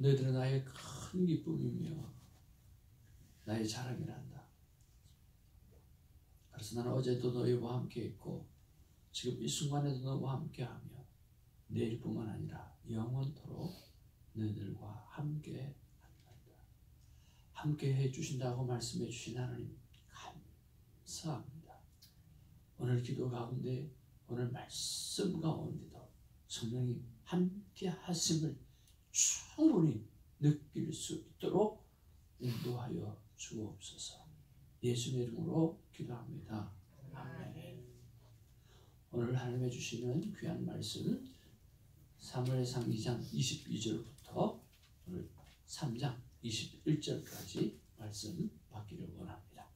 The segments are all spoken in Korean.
너희들은 나의 큰 기쁨이며 나의 자랑이란다. 그래서 나는 어제도 너희와 함께 있고 지금 이 순간에도 너희와 함께하며 내일뿐만 아니라 영원토록 너희들과 함께 한다. 함께 해주신다고 말씀해 주신 하나님 감사합니다. 오늘 기도 가운데 오늘 말씀 가운데도 성령이 함께 하심을 충분히 느낄 수 있도록 인도하여 주옵소서. 예수님의 이름으로 기도합니다. 아멘. 오늘 하나님이 주시는 귀한 말씀 사무엘상 2장 22절부터 오늘 3장 21절까지 말씀 받기를 원합니다.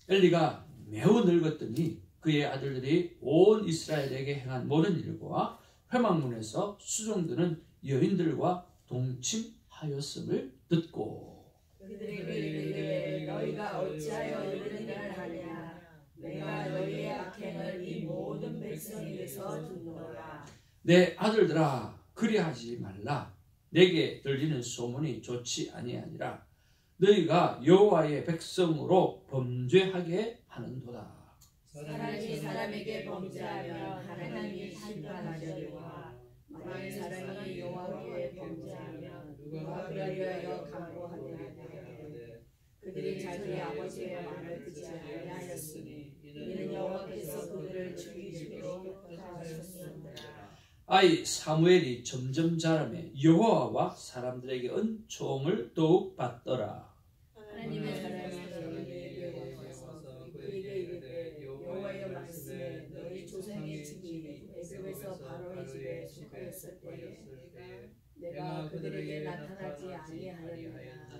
엘리가 매우 늙었더니 그의 아들들이 온 이스라엘에게 행한 모든 일과 회막문에서 수종드는 여인들과 동침하였음을 듣고 그들이 이르되 너희가 어찌하여 이런 일을 하냐 내가 너희의 악행을 이 모든 백성에게서 듣노라. 내 아들들아 그리하지 말라. 내게 들리는 소문이 좋지 아니하니라. 너희가 여호와의 백성으로 범죄하게 하는도다. 사람이 사람에게 범죄하면 하나님이 심판하시리와 만일 사람이 여호와께 범죄하면 누가 그를 위하여 강구하느냐. 그들이 자기 아버지의 말을 듣지 아니하였으니 이는 여호와께서 그들을 죽이시기로 하셨습니다. 아이 사무엘이 점점 자라매 여호와와 사람들에게 은총을 더욱 받더라. 하나님의 사람이 저에게 오셔서 그에게 이르되 여호와의 말씀에 너희 조상의 집이 애굽에서 바로의 집에 속하였을 때에 내가 그들에게 나타나지 아니하였느냐.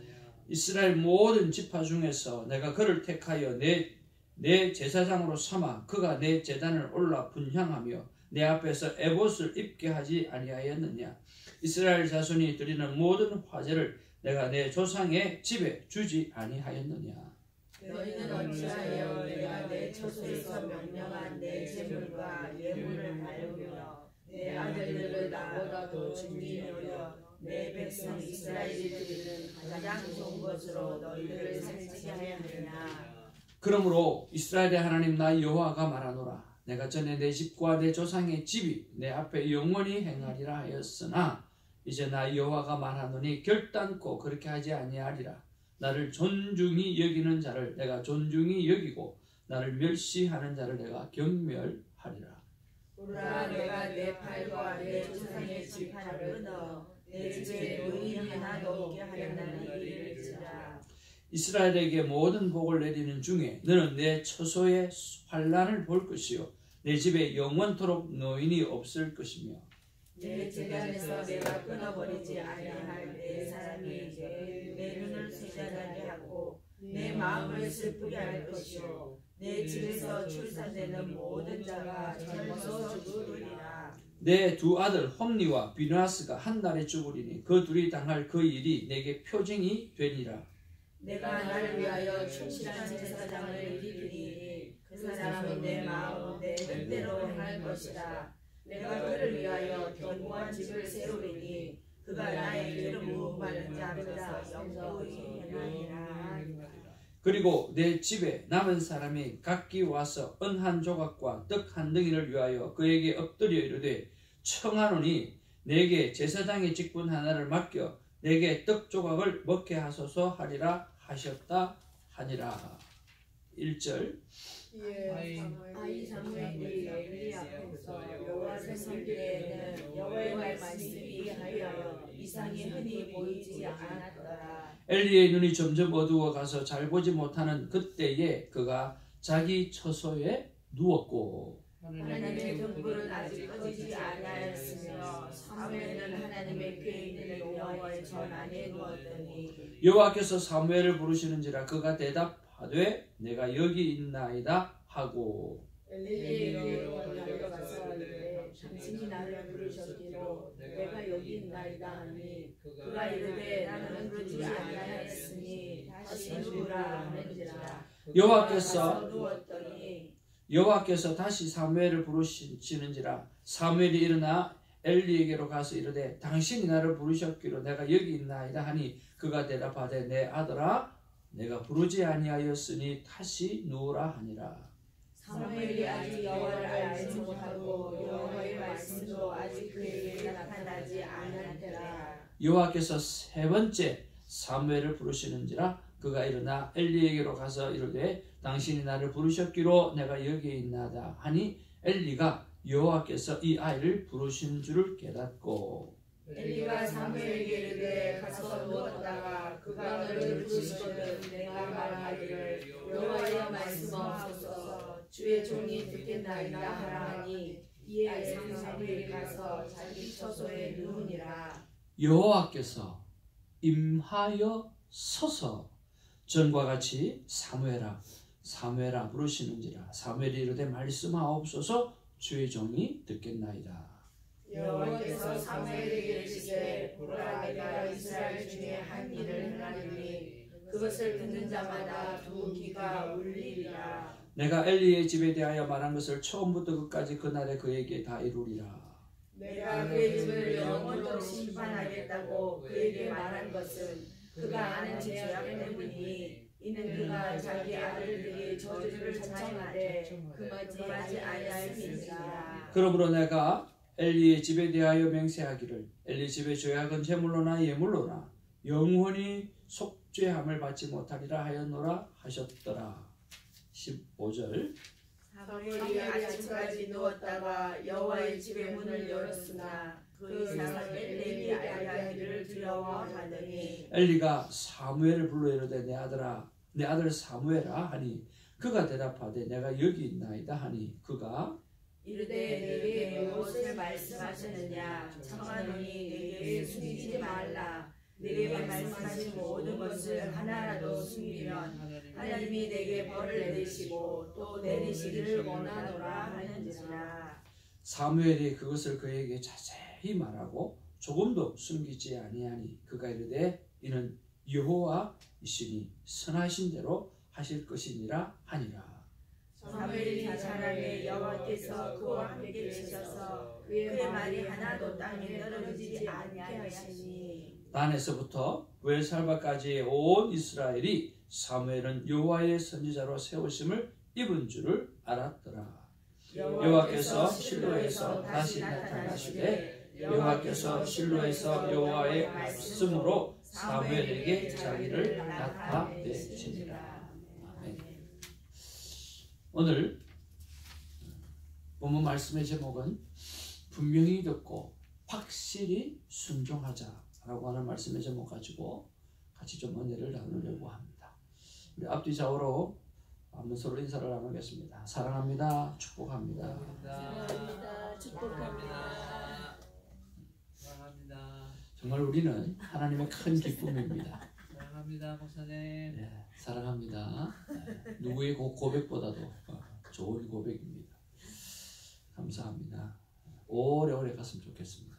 이스라엘 모든 지파 중에서 내가 그를 택하여 내 제사장으로 삼아 그가 내 제단을 올라 분향하며 내 앞에서 에봇을 입게 하지 아니하였느냐. 이스라엘 자손이 드리는 모든 화제를 내가 내 조상의 집에 주지 아니하였느냐. 너희는 어찌하여 내가 내 처소에서 명령한 내 제물과 예물을 나누며 내 아들들을 나보다 더 중히 여겨 내 백성 이스라엘이 드리는 가장 좋은 것으로 너희들을 살찌게 하였느냐. 그러므로 이스라엘의 하나님 나 여호와가 말하노라. 내가 전에 내 집과 내 조상의 집이 내 앞에 영원히 행하리라 하였으나 이제 나 여호와가 말하노니 결단코 그렇게 하지 아니하리라. 나를 존중히 여기는 자를 내가 존중히 여기고 나를 멸시하는 자를 내가 경멸하리라. 보라 내가 내 팔과 내 조상의 지파를 끊어 내 집에 의인 하나도 없게 하려는 일일지라. 이스라엘에게 모든 복을 내리는 중에 너는 내 처소에 환난을 볼 것이요 내 집에 영원토록 노인이 없을 것이며 내 재단에서 내가 끊어버리지 아니할 내 사람이 내 눈을 쇠잔하게 하고 내 마음을 슬프게 할 것이요 내 집에서 출산되는 모든 자가 젊어서 죽으리라. 내 두 아들 홈니와 비느하스가 한 날에 죽으리니 그 둘이 당할 그 일이 내게 표징이 되니라. 내가 나를 위하여 충실한 제사장을 기르니 그 사람은 내 마음 내 뜻대로 행할 것이라. 내가 그를 위하여 견고한 집을 세우리니 그가 나의 기름 부음 받는 자보다 영구히 행하리라. 그리고 내 집에 남은 사람이 각기 와서 은 한 조각과 떡 한 덩이를 위하여 그에게 엎드려 이르되 청하노니 내게 제사장의 직분 하나를 맡겨 내게 떡 조각을 먹게 하소서 하리라 하셨다 하니라. 1절 아이 사무엘이 엘리 앞에서 여호와를 섬기기에는 여호와의 말씀이 하여 이상이 흔히 보이지 않았더라. 엘리의 눈이 점점 어두워 가서 잘 보지 못하는 그때에 그가 자기 처소에 누웠고 하나님의 등불은 아직 꺼지지 아니하였으며 사무엘은 하나님의 궤에 있는 여호와의 전 안에 누웠더니 여호와께서 사무엘을 부르시는지라 그가 대답하되 내가 여기 있나이다 하고 엘리에게 달려가서 이르되 당신이 나를 부르셨기로 내가 여기 있나이다 하니 그가 이르되 나는 부르지 아니하였으니 다시 누구라 하는지라. 여호와께서 다시 사무엘을 부르시는지라. 사무엘이 일어나 엘리에게로 가서 이르되 당신이 나를 부르셨기로 내가 여기 있나이다 하니 그가 대답하되 내 아들아 내가 부르지 아니하였으니 다시 누우라 하니라. 사무엘이 아직 여호와를 알지 못하고 여호와의 말씀도 아직 그에게 나타나지 아니하니라. 여호와께서 세 번째 사무엘을 부르시는지라 그가 일어나 엘리에게로 가서 이르되 당신이 나를 부르셨기로 내가 여기 있나이다 하니 엘리가 여호와께서 이 아이를 부르신 줄을 깨닫고 엘리가 사무엘에게 이르되 가서 누웠다가 그가 너를 부르시거든 내가 말하기를 여호와여 말씀하옵소서 주의 종이 듣겠나이다 하라 하니 이에 사무엘이 가서 자기 처소에 누우니라. 여호와께서 임하여 서서 전과 같이 사무엘아 사무엘아 부르시는지라. 사무엘이 이르되 말씀하옵소서 주의 종이 듣겠나이다. 여호와께서 사무엘에게 이르시되 보라 내가 이스라엘 중에 한 일을 행하리니 그것을 듣는 자마다 두 귀가 울리리라. 내가 엘리의 집에 대하여 말한 것을 처음부터 끝까지 그날에 그에게 다 이루리라. 내가 그의 집을 영원토록 심판하겠다고 그에게 말한 것은 그가 아는 죄악 때문이니 이는 그가 자기 아들들이 저주를 자청하되 금하지 아니하였음이니라. 그러므로 내가 엘리의 집에 대하여 맹세하기를 엘리 집의 죄악은 제물로나 예물로나 영원히 속죄함을 받지 못하리라 하였노라 하셨더라. 15절 사무엘이 아침까지 누웠다가 여호와의 집의 문을 열었으나 그 이상 엘리에게 이야기를 두려워하더니 엘리가 사무엘을 불러 이르되 내 아들 사무엘아 하니 그가 대답하되 내가 여기 있나이다 하니 그가 이르되 내게 무엇을 말씀하셨느냐 청하노니 내게 숨기지 말라. 내게 말씀하신 모든 것을 하나라도 숨기면 하나님이 내게 벌을 내리시고 또 내리시기를 원하노라 하는지라. 사무엘이 그것을 그에게 자세히 말하고 조금도 숨기지 아니하니 그가 이르되 이는 여호와이시니 선하신 대로 하실 것이니라 하니라. 사무엘이 자라매 여호와께서 그와 함께 계셔서 그의 말이 하나도 땅에 떨어지지 아니하시니 단에서부터 브엘살바까지의 온 이스라엘이 사무엘은 여호와의 선지자로 세우심을 입은 줄을 알았더라. 여호와께서 실로에서 다시 나타나시되 여호와께서 실로에서 여호와의 말씀으로 사무엘에게 자기를 나타내시니라. 아멘. 오늘 본문 말씀의 제목은 분명히 듣고 확실히 순종하자라고 하는 말씀의 제목 가지고 같이 좀 은혜를 나누려고 합니다. 우리 앞뒤 좌우로 한번 서로 인사를 나누겠습니다. 사랑합니다. 축복합니다. 사랑합니다. 축복합니다. 사랑합니다. 정말 우리는 하나님의 큰 기쁨입니다. 사랑합니다, 목사님. 네, 사랑합니다. 네, 누구의 고백보다도 좋은 고백입니다. 감사합니다. 오래오래 갔으면 좋겠습니다.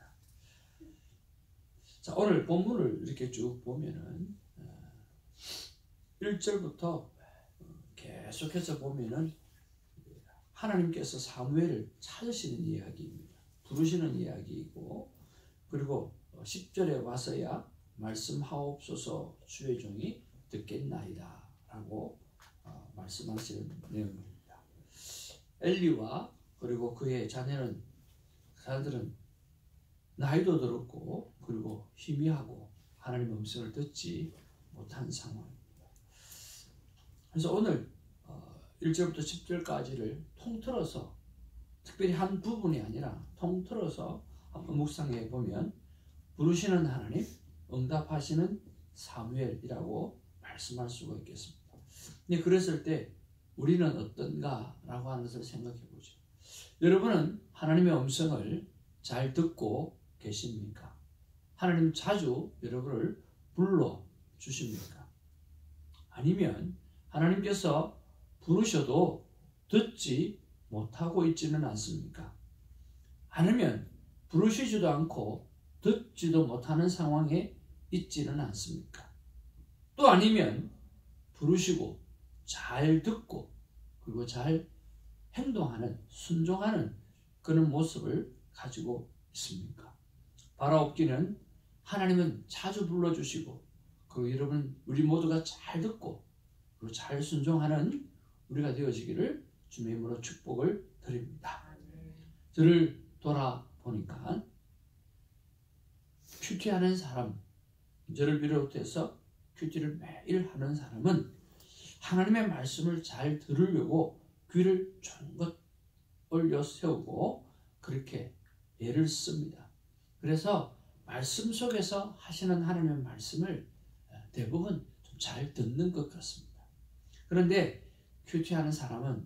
자, 오늘 본문을 이렇게 쭉 보면은 1절부터 계속해서 보면은 하나님께서 사무엘을 찾으시는 이야기입니다. 부르시는 이야기이고, 그리고 10절에 와서야 말씀하옵소서 주의 종이 듣겠나이다 라고 말씀하시는 내용입니다. 엘리와 그리고 그의 자들은 나이도 들었고 그리고 희미하고 하나님의 음성을 듣지 못한 상황입니다. 그래서 오늘 1절부터 10절까지를 통틀어서, 특별히 한 부분이 아니라 통틀어서 한번 묵상해 보면 부르시는 하나님, 응답하시는 사무엘이라고 말씀할 수가 있겠습니다. 근데 그랬을 때 우리는 어떤가라고 하는 것을 생각해 보죠. 여러분은 하나님의 음성을 잘 듣고 계십니까? 하나님 자주 여러분을 불러 주십니까? 아니면 하나님께서 부르셔도 듣지 못하고 있지는 않습니까? 아니면 부르시지도 않고 듣지도 못하는 상황에 있지는 않습니까? 또 아니면 부르시고 잘 듣고 그리고 잘 행동하는, 순종하는 그런 모습을 가지고 있습니까? 바라옵기는 하나님은 자주 불러주시고 그 여러분 우리 모두가 잘 듣고 그리고 잘 순종하는 우리가 되어지기를 주님의 이름으로 축복을 드립니다. 저를 돌아보니까 큐티하는 사람, 저를 비롯해서 큐티를 매일 하는 사람은 하나님의 말씀을 잘 들으려고 귀를 쫑긋 올려 세우고 그렇게 애를 씁니다. 그래서 말씀 속에서 하시는 하나님의 말씀을 대부분 좀 잘 듣는 것 같습니다. 그런데 큐티하는 사람은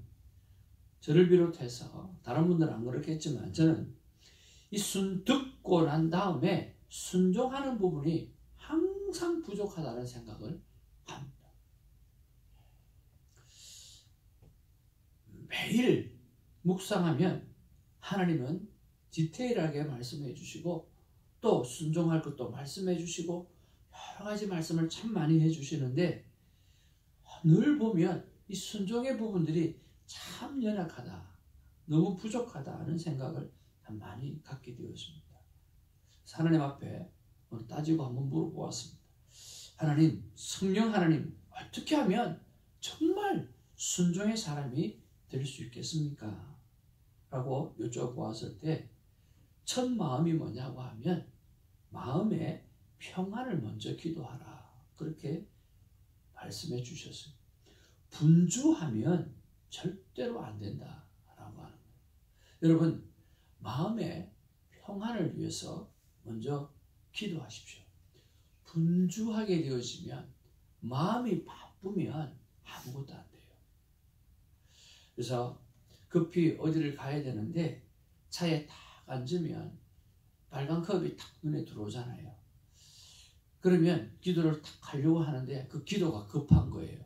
저를 비롯해서 다른 분들은 안 그렇겠지만 저는 이 듣고 난 다음에 순종하는 부분이 항상 부족하다는 생각을 합니다. 매일 묵상하면 하나님은 디테일하게 말씀해 주시고 또 순종할 것도 말씀해 주시고 여러 가지 말씀을 참 많이 해 주시는데 늘 보면 이 순종의 부분들이 참 연약하다, 너무 부족하다 하는 생각을 참 많이 갖게 되었습니다. 하나님 앞에 오늘 따지고 한번 물어보았습니다. 하나님, 성령 하나님, 어떻게 하면 정말 순종의 사람이 될 수 있겠습니까? 라고 여쭤보았을 때 첫 마음이 뭐냐고 하면 마음의 평안을 먼저 기도하라. 그렇게 말씀해 주셨어요. 분주하면 절대로 안 된다라고 하는 거예요. 여러분, 마음의 평안을 위해서 먼저 기도하십시오. 분주하게 되어지면 마음이 바쁘면 아무것도 안 돼요. 그래서 급히 어디를 가야 되는데 차에 딱 앉으면 빨간 컵이 딱 눈에 들어오잖아요. 그러면 기도를 딱 하려고 하는데 그 기도가 급한 거예요.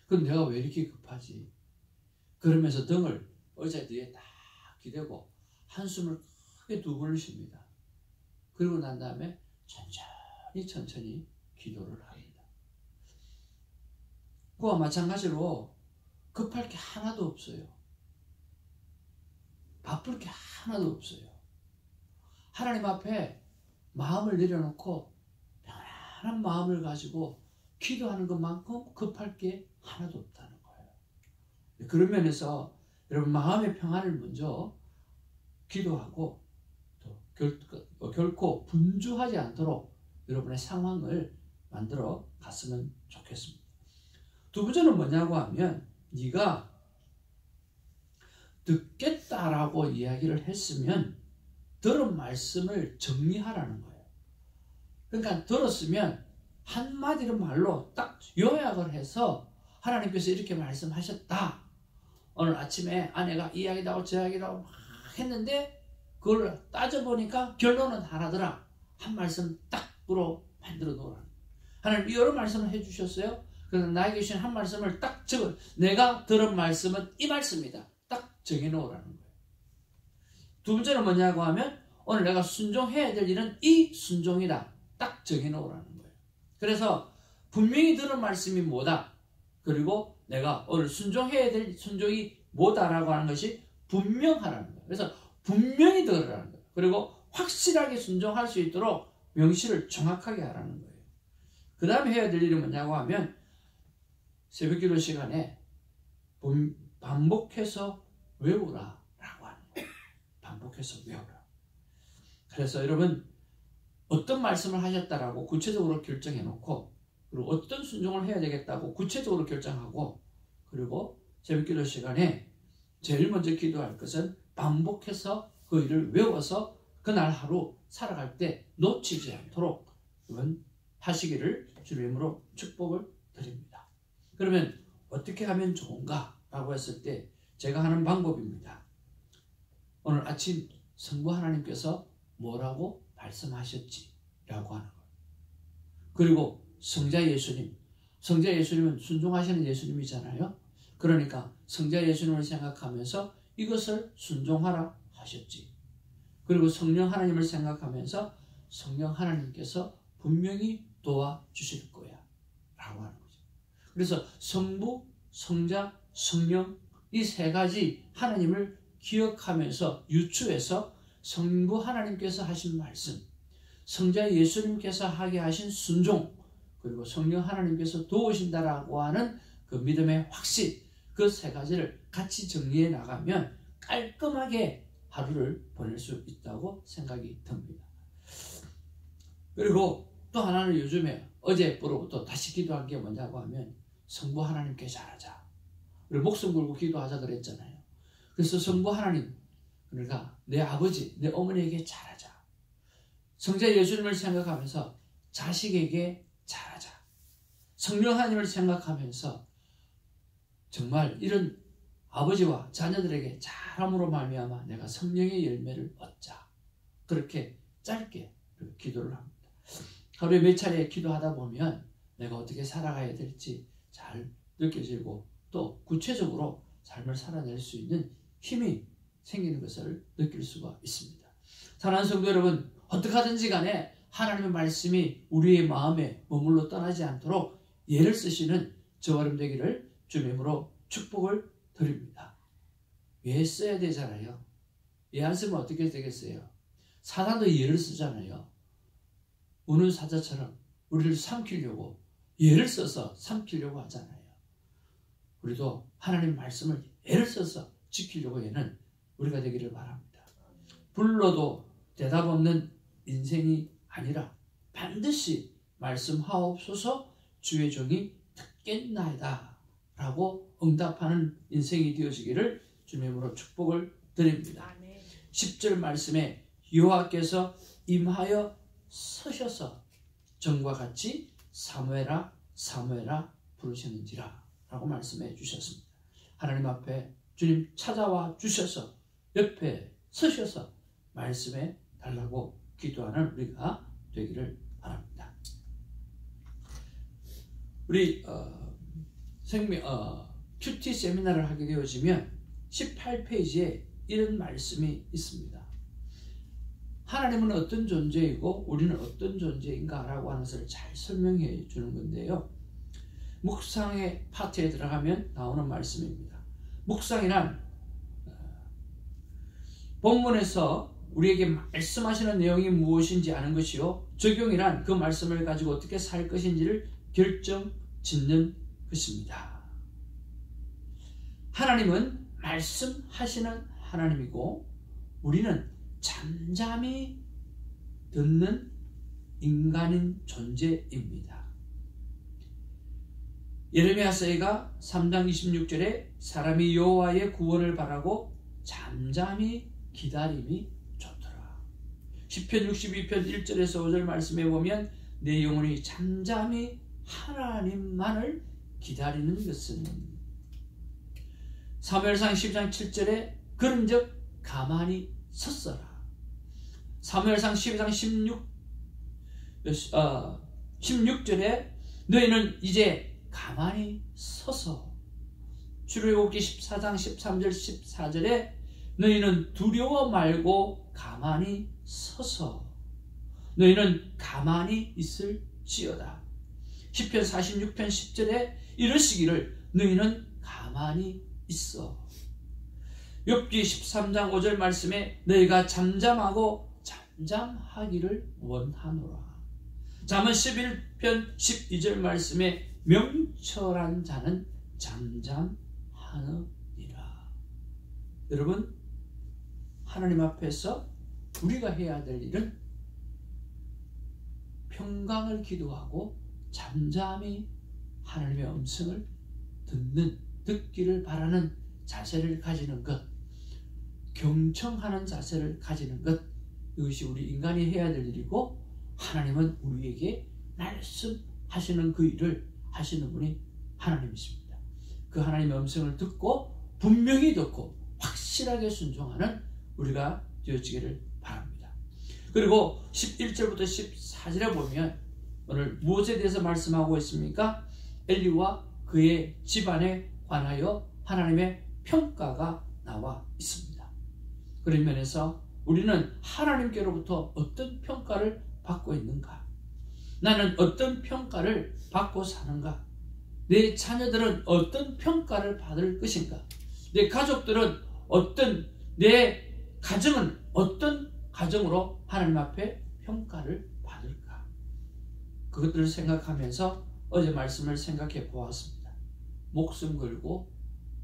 그럼 내가 왜 이렇게 급하지? 그러면서 등을 의자 뒤에 딱 기대고 한숨을 크게 2번을 쉽니다. 그리고 난 다음에 천천히 기도를 합니다. 그와 마찬가지로 급할 게 하나도 없어요. 바쁠 게 하나도 없어요. 하나님 앞에 마음을 내려놓고 편안한 마음을 가지고 기도하는 것만큼 급할 게 하나도 없다는 거예요. 그런 면에서 여러분 마음의 평안을 먼저 기도하고 또 결코 분주하지 않도록 여러분의 상황을 만들어 갔으면 좋겠습니다. 두 번째는 뭐냐고 하면 네가 듣겠다라고 이야기를 했으면 들은 말씀을 정리하라는 거예요. 그러니까 들었으면 한마디로 말로 딱 요약을 해서 하나님께서 이렇게 말씀하셨다. 오늘 아침에 아내가 이 이야기도 하고 저 이야기도 하고 막 했는데 그걸 따져보니까 결론은 하나더라. 한 말씀 딱으로 만들어 놓으라. 하나님 여러 말씀을 해주셨어요. 그래서 나에게 주신 한 말씀을 딱 적어. 내가 들은 말씀은 이 말씀이다. 딱 정해놓으라는 거예요. 두 번째는 뭐냐고 하면 오늘 내가 순종해야 될 일은 이 순종이다. 딱 정해놓으라는 거예요. 그래서 분명히 들은 말씀이 뭐다. 그리고 내가 오늘 순종해야 될 순종이 뭐다라고 하는 것이 분명하라는 거예요. 그래서 분명히 들으라는 거예요. 그리고 확실하게 순종할 수 있도록 명시를 정확하게 하라는 거예요. 그 다음에 해야 될 일이 뭐냐고 하면 새벽기도 시간에 반복해서 외우라 라고 하는 거예요. 반복해서 외우라. 그래서 여러분 어떤 말씀을 하셨다라고 구체적으로 결정해 놓고 그리고 어떤 순종을 해야 되겠다고 구체적으로 결정하고 그리고 새벽기도 시간에 제일 먼저 기도할 것은 반복해서 그 일을 외워서 그날 하루 살아갈 때 놓치지 않도록 여러분 하시기를 주님의 이름으로 축복을 드립니다. 그러면 어떻게 하면 좋은가? 라고 했을 때 제가 하는 방법입니다. 오늘 아침 성부 하나님께서 뭐라고 말씀하셨지? 라고 하는 거예요. 그리고 성자 예수님, 성자 예수님은 순종하시는 예수님이잖아요. 그러니까 성자 예수님을 생각하면서 이것을 순종하라 하셨지. 그리고 성령 하나님을 생각하면서 성령 하나님께서 분명히 도와주실 거야 라고 하는 거죠. 그래서 성부, 성자, 성령 이 세 가지 하나님을 기억하면서 유추해서 성부 하나님께서 하신 말씀, 성자 예수님께서 하게 하신 순종, 그리고 성령 하나님께서 도우신다라고 하는 그 믿음의 확신, 그 세 가지를 같이 정리해 나가면 깔끔하게 하루를 보낼 수 있다고 생각이 듭니다. 그리고 또 하나는 요즘에 어제부터 다시 기도한 게 뭐냐고 하면 성부 하나님께 잘하자. 우리 목숨 걸고 기도하자 그랬잖아요. 그래서 성부 하나님, 그러니까 내 아버지, 내 어머니에게 잘하자. 성자 예수님을 생각하면서 자식에게 잘하자. 성령 하나님을 생각하면서 정말 이런 아버지와 자녀들에게 잘함으로 말미암아 내가 성령의 열매를 얻자. 그렇게 짧게 기도를 합니다. 하루에 몇 차례 기도하다 보면 내가 어떻게 살아가야 될지 잘 느껴지고 또 구체적으로 삶을 살아낼 수 있는 힘이 생기는 것을 느낄 수가 있습니다. 사랑하는 성도 여러분, 어떻게 하든지 간에 하나님의 말씀이 우리의 마음에 머물러 떠나지 않도록 예를 쓰시는 저와 여러분 되기를 주님으로 축복을 드립니다. 예 써야 되잖아요. 예 안 쓰면 어떻게 되겠어요? 사단도 예를 쓰잖아요. 우는 사자처럼 우리를 삼키려고 예를 써서 삼키려고 하잖아요. 우리도 하나님 말씀을 예를 써서 지키려고 얘는 우리가 되기를 바랍니다. 불러도 대답 없는 인생이 아니라 반드시 말씀하옵소서 주의 종이 듣겠나이다 라고 응답하는 인생이 되어지기를 주님으로 축복을 드립니다. 10절 말씀에 여호와께서 임하여 서셔서 전과 같이 사무엘아 사무엘아 부르시는지라 라고 말씀해 주셨습니다. 하나님 앞에 주님 찾아와 주셔서 옆에 서셔서 말씀해 달라고 기도하는 우리가 되기를 바랍니다. 우리 큐티 세미나를 하게 되어지면 18페이지에 이런 말씀이 있습니다. 하나님은 어떤 존재이고 우리는 어떤 존재인가 라고 하는 것을 잘 설명해 주는 건데요. 묵상의 파트에 들어가면 나오는 말씀입니다. 묵상이란 본문에서 우리에게 말씀하시는 내용이 무엇인지 아는 것이요, 적용이란 그 말씀을 가지고 어떻게 살 것인지를 결정 짓는 것입니다. 하나님은 말씀하시는 하나님이고 우리는 잠잠히 듣는 인간인 존재입니다. 예레미야서가 3장 26절에 사람이 여호와의 구원을 바라고 잠잠히 기다림이 좋더라. 시편 62편 1절에서 5절 말씀에 보면 내 영혼이 잠잠히 하나님만을 기다리는 것은, 사무엘상 10장 7절에 그런즉 가만히 섰어라. 사무엘상 12장 16절에 너희는 이제 가만히 서서, 출애굽기 14장 13절 14절에 너희는 두려워 말고 가만히 서서 너희는 가만히 있을지어다. 시편 46편 10절에 이르시기를 너희는 가만히 있어. 욥기 13장 5절 말씀에 너희가 잠잠하고 잠잠하기를 원하노라. 잠언 11편 12절 말씀에 명철한 자는 잠잠하느니라. 여러분, 하나님 앞에서 우리가 해야 될 일은 평강을 기도하고 잠잠히 하나님의 음성을 듣기를 바라는 자세를 가지는 것, 경청하는 자세를 가지는 것, 이것이 우리 인간이 해야 될 일이고, 하나님은 우리에게 말씀하시는 그 일을 하시는 분이 하나님이십니다. 그 하나님의 음성을 듣고 분명히 듣고 확실하게 순종하는 우리가 되어지기를 바랍니다. 그리고 11절부터 14절에 보면 오늘 무엇에 대해서 말씀하고 있습니까? 엘리와 그의 집안에 관하여 하나님의 평가가 나와 있습니다. 그런 면에서 우리는 하나님께로부터 어떤 평가를 받고 있는가? 나는 어떤 평가를 받고 사는가? 내 자녀들은 어떤 평가를 받을 것인가? 내 가족들은 내 가정은 어떤 가정으로 하나님 앞에 평가를 받을까? 그것들을 생각하면서 어제 말씀을 생각해 보았습니다. 목숨 걸고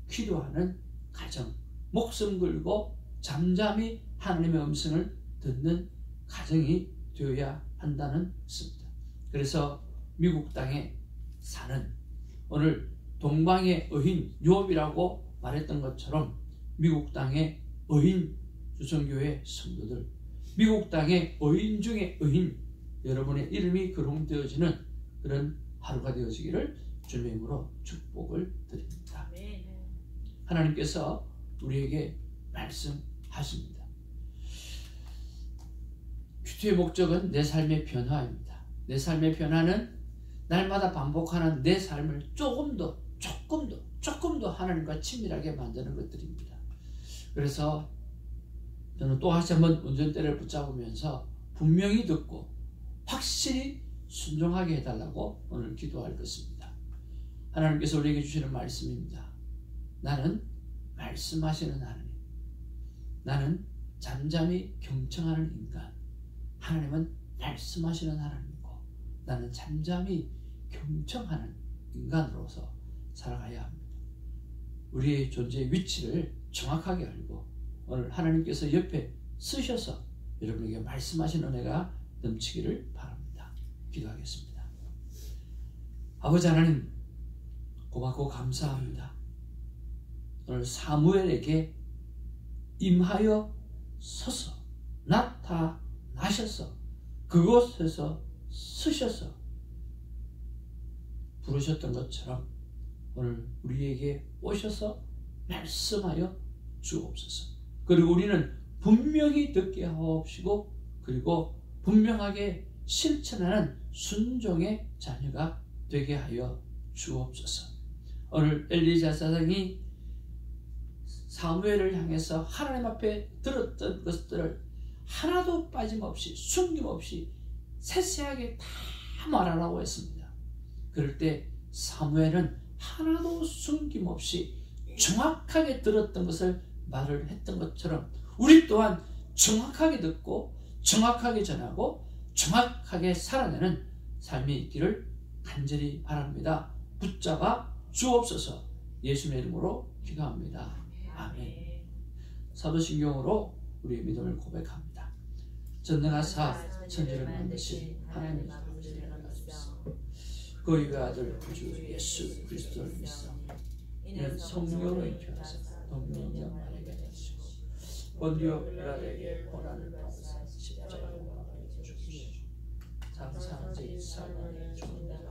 기도하는 가정, 목숨 걸고 잠잠히 하나님의 음성을 듣는 가정이 되어야 한다는 것입니다. 그래서 미국 땅에 사는 오늘 동방의 의인 욥이라고 말했던 것처럼 미국 땅의 의인 주성교회 성도들, 미국 땅의 의인 중에 의인, 여러분의 이름이 거론되어지는 그런 하루가 되어지기를 주님의 이름으로 축복을 드립니다. 하나님께서 우리에게 말씀하십니다. 큐티의 목적은 내 삶의 변화입니다. 내 삶의 변화는 날마다 반복하는 내 삶을 조금 더 하나님과 친밀하게 만드는 것들입니다. 그래서 저는 또 다시 한번 운전대를 붙잡으면서 분명히 듣고 확실히 순종하게 해달라고 오늘 기도할 것입니다. 하나님께서 우리에게 주시는 말씀입니다. 나는 말씀하시는 하나님, 나는 잠잠히 경청하는 인간, 하나님은 말씀하시는 하나님이고 나는 잠잠히 경청하는 인간으로서 살아가야 합니다. 우리의 존재의 위치를 정확하게 알고 오늘 하나님께서 옆에 쓰셔서 여러분에게 말씀하신 은혜가 넘치기를 바랍니다. 기도하겠습니다. 아버지 하나님, 고맙고 감사합니다. 오늘 사무엘에게 임하여 서서 나타나셔서 그곳에서 쓰셔서 부르셨던 것처럼 오늘 우리에게 오셔서 말씀하여 주옵소서. 그리고 우리는 분명히 듣게 하옵시고 그리고 분명하게 실천하는 순종의 자녀가 되게 하여 주옵소서. 오늘 엘리야 사장이 사무엘을 향해서 하나님 앞에 들었던 것들을 하나도 빠짐없이 숨김없이 세세하게 다 말하라고 했습니다. 그럴 때 사무엘은 하나도 숨김없이 정확하게 들었던 것을 말을 했던 것처럼 우리 또한 정확하게 듣고 정확하게 전하고 정확하게 살아내는 삶이 있기를 간절히 바랍니다. 붙잡아 주옵소서. 예수님의 이름으로 기도합니다. 아멘. 사도신경으로 우리의 믿음을 고백합니다. 전능하사 천지를 만드신 하나님 아버지를 믿습니다. 그의 아들 구주 예수 그리스도를 믿습니다. 이는 성령으로 인도하사 동명령 아래게 되시고 본디오 빌라도에게 고난을 받으사 십자가에 못 박혀 죽으시고 장사한 지 4일만에 죽은 자